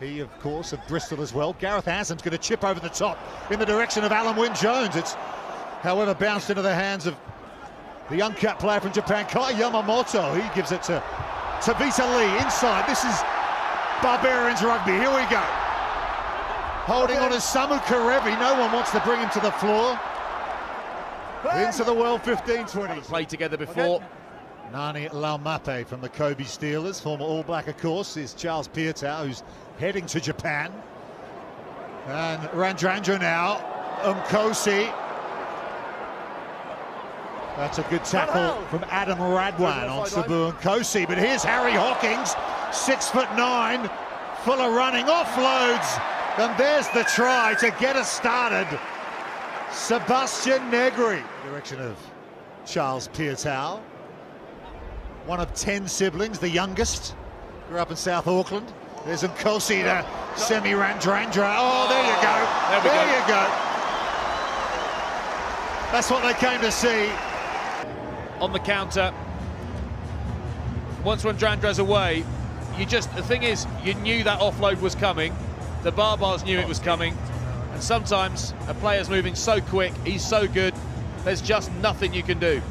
He, of course, of Bristol as well. Gareth Asam's going to chip over the top in the direction of Alan Wynne-Jones. It's, however, bounced into the hands of the uncapped player from Japan, Kai Yamamoto. He gives it to Vita Lee inside. This is Barbarians rugby. Here we go. Holding on is Samu Karevi. No one wants to bring him to the floor. Into the World 15-20s. Played together before. Nani Laumape from the Kobe Steelers, former All Black, of course, is Charles Piutau, who's heading to Japan. And Radradra now, Umkosi. That's a good tackle from Adam Radwan on Sabu Umkosi, but here's Harry Hawkins, 6'9", full of running offloads, and there's the try to get us started. Sebastian Negri, direction of Charles Piutau. One of 10 siblings, the youngest. Grew up in South Auckland. There's Umkosi to Semi Radradra. Oh, there you go. There you go. That's what they came to see. On the counter. Once Radradra's away, the thing is, you knew that offload was coming. The Barbars knew it was coming. And sometimes a player's moving so quick, he's so good, there's just nothing you can do.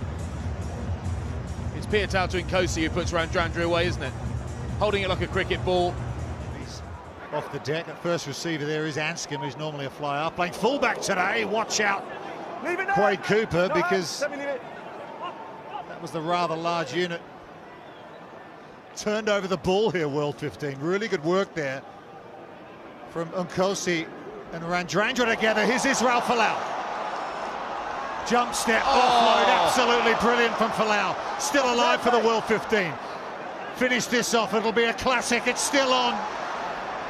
It's Piutau to Umkosi who puts Radradra away, isn't it? Holding it like a cricket ball. He's off the deck. At first receiver there is Anscombe, who's normally a flyer. Playing fullback today. Watch out, Quade Cooper, because that was the rather large unit. Turned over the ball here, World 15. Really good work there from Umkosi and Radradra together. Here's Israel Folau. Jump step, offload, absolutely brilliant from Folau. Still alive for the World 15. Finish this off, it'll be a classic. It's still on.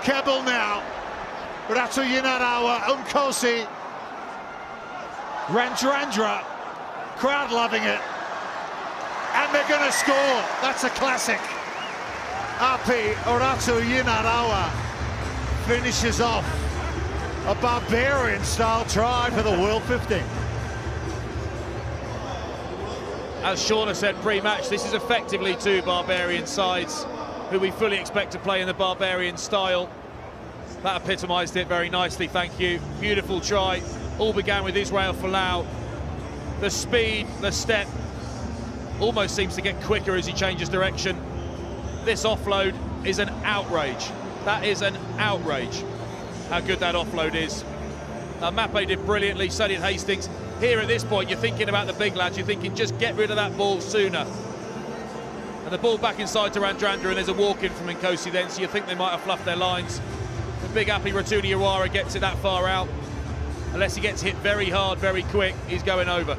Kabul now. Ratu Yinarawa, Umkosi, Radradra. Crowd loving it. And they're going to score. That's a classic. Api Ratu Yinarawa finishes off a Barbarian-style try for the World 15. As Shauna said pre-match, this is effectively two Barbarian sides who we fully expect to play in the Barbarian style. That epitomised it very nicely, thank you. Beautiful try. All began with Israel Folau. The speed, the step, almost seems to get quicker as he changes direction. This offload is an outrage. That is an outrage, how good that offload is. Mape did brilliantly, so did Hastings. Here at this point, you're thinking about the big lads. You're thinking, just get rid of that ball sooner. And the ball back inside to Radradra, and there's a walk-in from Umkosi then, so you think they might have fluffed their lines. The big Api Ratuniawara gets it that far out. Unless he gets hit very hard, very quick, he's going over.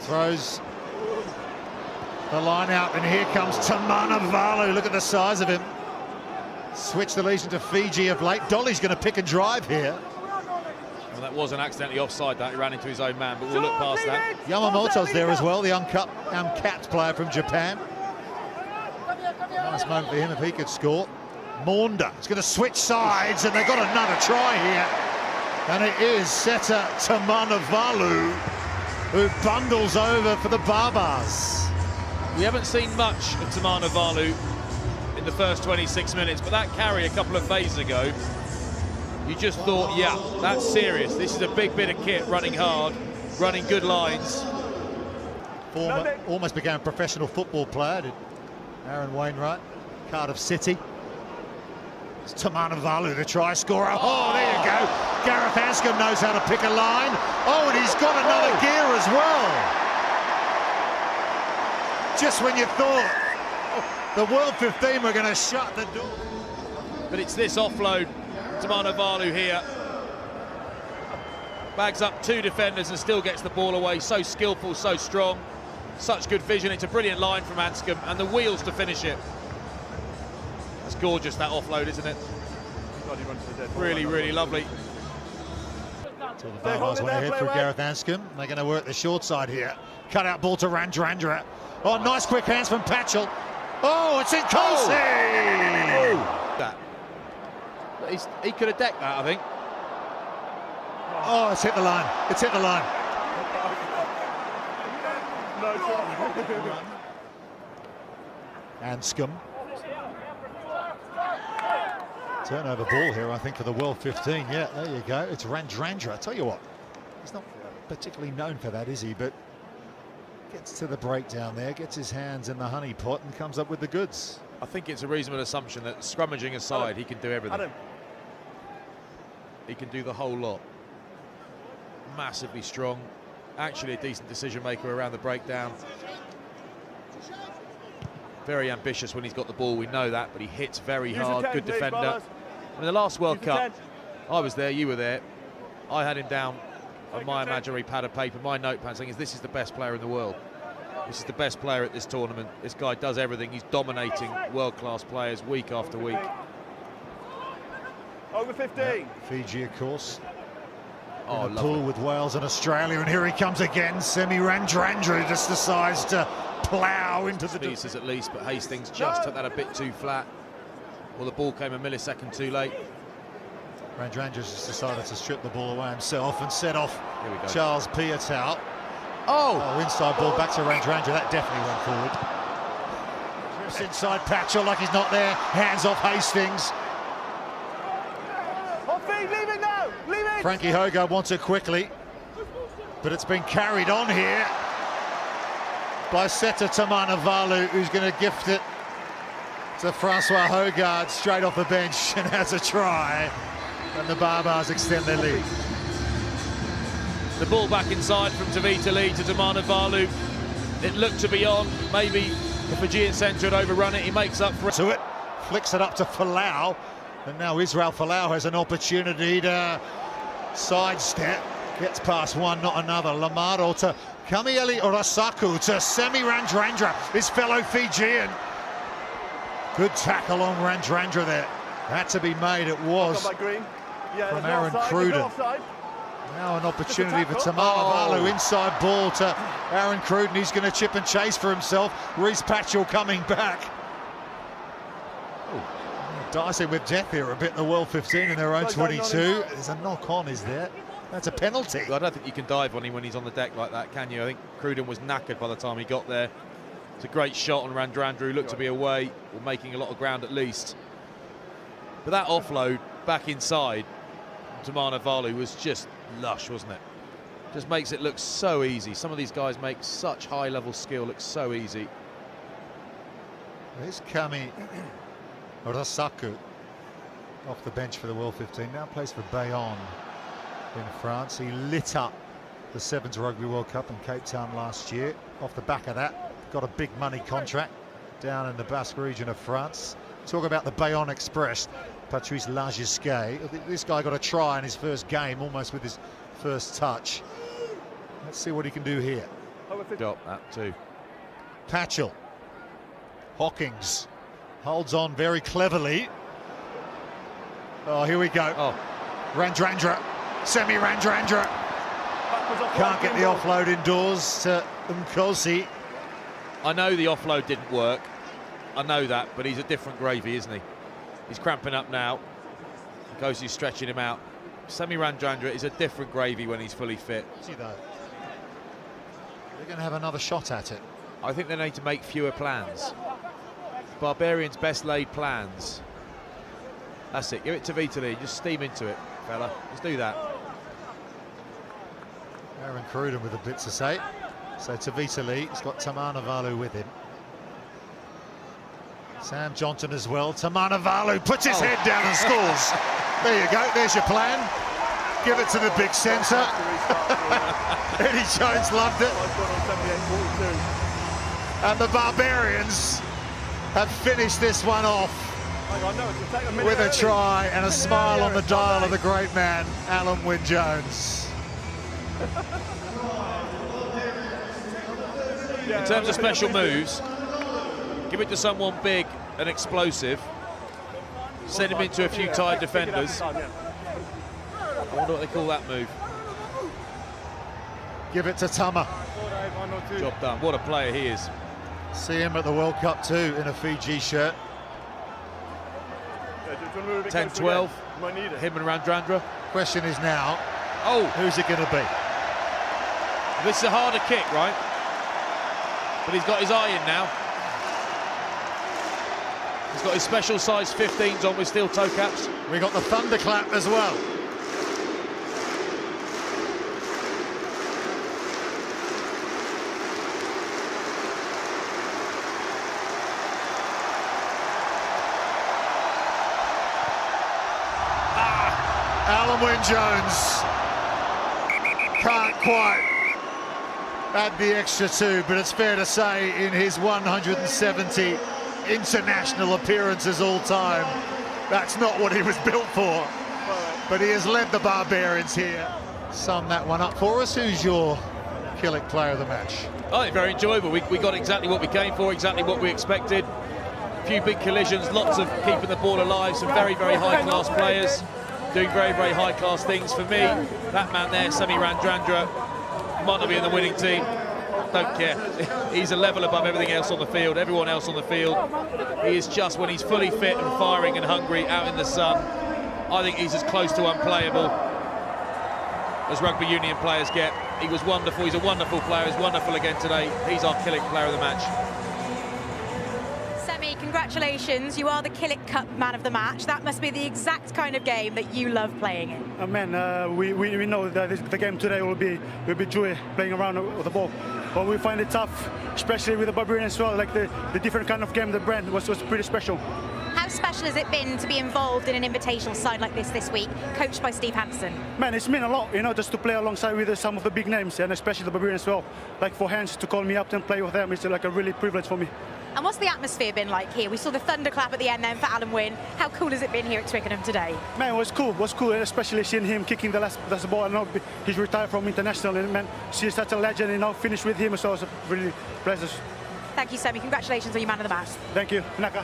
Throws the line out, and here comes Tamanivalu. Look at the size of him. Switched the legion to Fiji of late. Dolly's going to pick and drive here. Well, that wasn't accidentally offside, that he ran into his own man, but we'll look past that. Yamamoto's there as well, the uncapped player from Japan. Nice moment for him if he could score. Maunda is going to switch sides, and they've got another try here. And it is Seta Tamanivalu who bundles over for the Barbars. We haven't seen much of Tamanivalu in the first 26 minutes, but that carry a couple of phases ago, you just thought, yeah, that's serious. This is a big bit of kit, running hard, running good lines. Former, almost became a professional football player, did Aaron Wainwright, Cardiff City. It's Tamanivalu, the try scorer. Oh, there you go. Gareth Anscombe knows how to pick a line. Oh, and he's got another gear as well. Just when you thought the World 15 were going to shut the door. But it's this offload. Tamanivalu here bags up two defenders and still gets the ball away. So skillful, so strong, such good vision. It's a brilliant line from Anscombe, and the wheels to finish it. That's gorgeous, that offload, isn't it? Really, really lovely. So the Barbars went ahead through Gareth Anscombe. They're going to work the short side here. Cut out ball to Radradra. Oh, nice quick hands from Patchell. Oh, it's Umkosi! That. He could have decked that, I think. Oh, it's hit the line. It's hit the line. Anscombe. Turnover ball here, I think, for the World 15. Yeah, there you go. It's Radradra. I tell you what, he's not particularly known for that, is he? But gets to the breakdown there, gets his hands in the honey pot and comes up with the goods. I think it's a reasonable assumption that, scrummaging aside, he can do everything. He can do the whole lot. Massively strong. Actually a decent decision maker around the breakdown. Very ambitious when he's got the ball, we know that, but he hits very hard. Good defender. I mean, the last World Cup, I was there, you were there. I had him down on my imaginary pad of paper, my notepad, saying, this is the best player in the world. This is the best player at this tournament. This guy does everything. He's dominating world-class players week after week. Over 15. Yeah, Fiji, of course. Oh, in a pool with Wales and Australia, and here he comes again. Radradra just decides to plough into the pieces at least, but Hastings just took that a bit too flat. Well, the ball came a millisecond too late. Radradra just decided to strip the ball away himself and set off Charles Piutau. Oh, inside ball back to Radradra. That definitely went forward. Just inside Patchell, like he's not there. Hands off Hastings. Leave it now! Leave it! Frankie Hogarth wants it quickly, but it's been carried on here by Seta Tamanivalu, who's going to gift it to Francois Hogarth straight off the bench and has a try, and the Barbars extend their lead. The ball back inside from Tavita Lee to Tamanivalu. It looked to be on. Maybe the Fijian centre had overrun it. He makes up for it. To it, flicks it up to Folau, and now Israel Folau has an opportunity to sidestep. Gets past one, not another. Lamaro to Kamieli Orasaku to Radradra, his fellow Fijian. Good tackle on Radradra there. Had to be made, it was from Aaron Cruden. Now an opportunity for Tamanivalu, inside ball to Aaron Cruden. He's going to chip and chase for himself. Reece Patchell coming back. Dicing with death here a bit in the World 15 in their own 22. There's a knock on, is there? That's a penalty. I don't think you can dive on him when he's on the deck like that, can you? I think Cruden was knackered by the time he got there. It's a great shot on Radradra, looked to be away, or making a lot of ground at least. But that offload back inside Tamanivalu was just lush, wasn't it? Just makes it look so easy. Some of these guys make such high-level skill look so easy. There's Kami Orasaku off the bench for the World 15. Now plays for Bayonne in France. He lit up the Sevens Rugby World Cup in Cape Town last year. Off the back of that, got a big money contract down in the Basque region of France. Talk about the Bayonne Express. Patrice Lagisquet. This guy got a try in his first game, almost with his first touch. Let's see what he can do here. Got that too. Patchell. Hawkins holds on very cleverly. Oh, here we go. Oh, Radradra, Radradra. Can't get the offload indoors to Nkosi. I know the offload didn't work. I know that, but he's a different gravy, isn't he? He's cramping up now. Nkosi's stretching him out. Radradra is a different gravy when he's fully fit. See that? They're going to have another shot at it. I think they need to make fewer plans. Barbarians' best laid plans. That's it. Give it to Tavita Lee. Just steam into it, fella. Just do that. Aaron Cruden with a bit to say. So Tavita Lee, he's got Tamanivalu with him. Sam Johnson as well. Tamanivalu puts his head down and scores. There you go. There's your plan. Give it to the big centre. Eddie Jones loved it. And the Barbarians have finished this one off with a try and a smile on the dial of the great man, Alan Wynne-Jones. In terms of special moves, give it to someone big and explosive. Send him into a few tired defenders. I wonder what they call that move. Give it to Tama. Job done. What a player he is. See him at the World Cup too in a Fiji shirt. 10-12, him and Radradra. Question is now, oh, who's it going to be? This is a harder kick, right? But he's got his eye in now. He's got his special size 15s on with steel toe caps. We got the thunderclap as well. Alan Wynne-Jones can't quite add the extra 2, but it's fair to say in his 170 international appearances all time, that's not what he was built for. But he has led the Barbarians here. Sum that one up for us. Who's your Killick player of the match? I think very enjoyable. We got exactly what we came for, exactly what we expected. A few big collisions, lots of keeping the ball alive, some very, very high-class players doing very, very high-class things. For me, that man there, Radradra, might not be in the winning team. Don't care. He's a level above everything else on the field, everyone else on the field. He is just, when he's fully fit and firing and hungry out in the sun, I think he's as close to unplayable as rugby union players get. He was wonderful. He's a wonderful player. He's wonderful again today. He's our Killick player of the match. Semi, congratulations. You are the Killick Cup man of the match. That must be the exact kind of game that you love playing in. Man, we know that the game today will be joy playing around with the ball. But we find it tough, especially with the Barbarians as well. Like the different kind of game, the brand was pretty special. How special has it been to be involved in an invitational side like this week, coached by Steve Hansen? Man, it's meant a lot, you know, just to play alongside with some of the big names, and especially the Barbarians as well. Like for Hans to call me up and play with them, it's like a really privilege for me. And what's the atmosphere been like here? We saw the thunderclap at the end then for Alan Wynne. How cool has it been here at Twickenham today? Man, it was cool, especially seeing him kicking the last ball. I know he's retired from international, and man, she's such a legend, you know, finish with him, so it was a really pleasure. Thank you, Semi. Congratulations on your man of the match. Thank you, Naka.